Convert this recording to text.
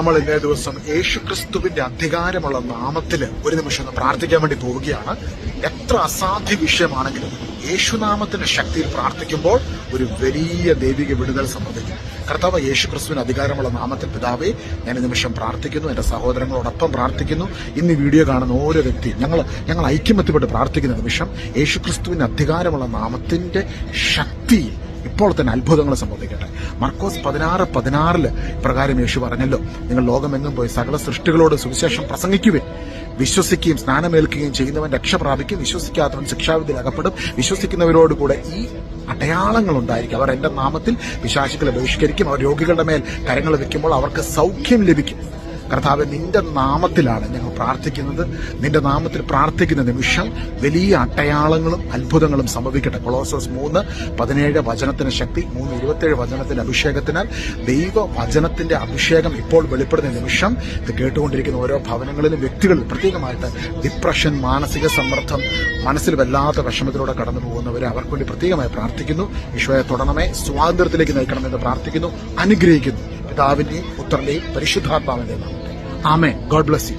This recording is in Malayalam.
നമ്മൾ ഇന്നേ ദിവസം യേശുക്രിസ്തുവിന്റെ അധികാരമുള്ള നാമത്തിൽ ഒരു നിമിഷം ഒന്ന് പ്രാർത്ഥിക്കാൻ വേണ്ടി പോവുകയാണ്. എത്ര അസാധ്യ വിഷയമാണെങ്കിലും യേശുനാമത്തിന്റെ ശക്തിയിൽ പ്രാർത്ഥിക്കുമ്പോൾ ഒരു വലിയ ദൈവിക വിടുതൽ സംഭവിക്കും. കർത്താവ് യേശുക്രിസ്തുവിന് അധികാരമുള്ള നാമത്തിൽ പിതാവേ, ഞാൻ ഈ നിമിഷം പ്രാർത്ഥിക്കുന്നു. എന്റെ സഹോദരങ്ങളോടൊപ്പം പ്രാർത്ഥിക്കുന്നു. ഇന്ന് ഈ വീഡിയോ കാണുന്ന ഓരോ വ്യക്തിയും ഞങ്ങൾ ഐക്യമത്യപ്പെട്ട് പ്രാർത്ഥിക്കുന്ന നിമിഷം യേശുക്രിസ്തുവിന് അധികാരമുള്ള നാമത്തിന്റെ ശക്തി ഇപ്പോൾ തന്നെ അത്ഭുതങ്ങൾ സംഭവിക്കട്ടെ. മർക്കോസ് 16:16 പ്രകാരം യേശു പറഞ്ഞല്ലോ, നിങ്ങൾ ലോകമെങ്ങും പോയി സകല സൃഷ്ടികളോട് സുവിശേഷം പ്രസംഗിക്കുവിൻ. വിശ്വസിക്കുകയും സ്നാനമേൽക്കുകയും ചെയ്യുന്നവൻ രക്ഷ പ്രാപിക്കും, വിശ്വസിക്കാത്തവൻ ശിക്ഷാവിധിയിൽ അകപ്പെടും. വിശ്വസിക്കുന്നവരോടുകൂടെ ഈ അടയാളങ്ങൾ ഉണ്ടായിരിക്കും. അവർ എന്റെ നാമത്തിൽ പിശാചുക്കളെ ബഹിഷ്കരിക്കും. അവർ രോഗികളുടെ മേൽ കരങ്ങൾ വെക്കുമ്പോൾ അവർക്ക് സൗഖ്യം ലഭിക്കും. കർത്താവെ, നിന്റെ നാമത്തിലാണ് ഞങ്ങൾ പ്രാർത്ഥിക്കുന്നത്. നിന്റെ നാമത്തിൽ പ്രാർത്ഥിക്കുന്ന നിമിഷം വലിയ അടയാളങ്ങളും അത്ഭുതങ്ങളും സംഭവിക്കട്ടെ. കൊളോസസ് 3:17 വചനത്തിന് ശക്തി, 3:27 വചനത്തിന്റെ അഭിഷേകത്തിനാൽ ദൈവ വചനത്തിന്റെ അഭിഷേകം ഇപ്പോൾ വെളിപ്പെടുന്ന നിമിഷം ഇത് കേട്ടുകൊണ്ടിരിക്കുന്ന ഓരോ ഭവനങ്ങളിലും വ്യക്തികളിലും പ്രത്യേകമായിട്ട് ഡിപ്രഷൻ, മാനസിക സമ്മർദ്ദം, മനസ്സിൽ വല്ലാത്ത വിഷമത്തിലൂടെ കടന്നു പോകുന്നവരെ അവർക്ക് വേണ്ടി പ്രത്യേകമായി പ്രാർത്ഥിക്കുന്നു. ഈശോയെ തൊടണമേ, സ്വാതന്ത്ര്യത്തിലേക്ക് നയിക്കണമെന്ന് പ്രാർത്ഥിക്കുന്നു. അനുഗ്രഹിക്കുന്നു. പിതാവിന്റെയും പുത്രന്റെയും പരിശുദ്ധാത്മാവിന്റെയും നാമത്തിൽ. ആമേൻ. God bless U.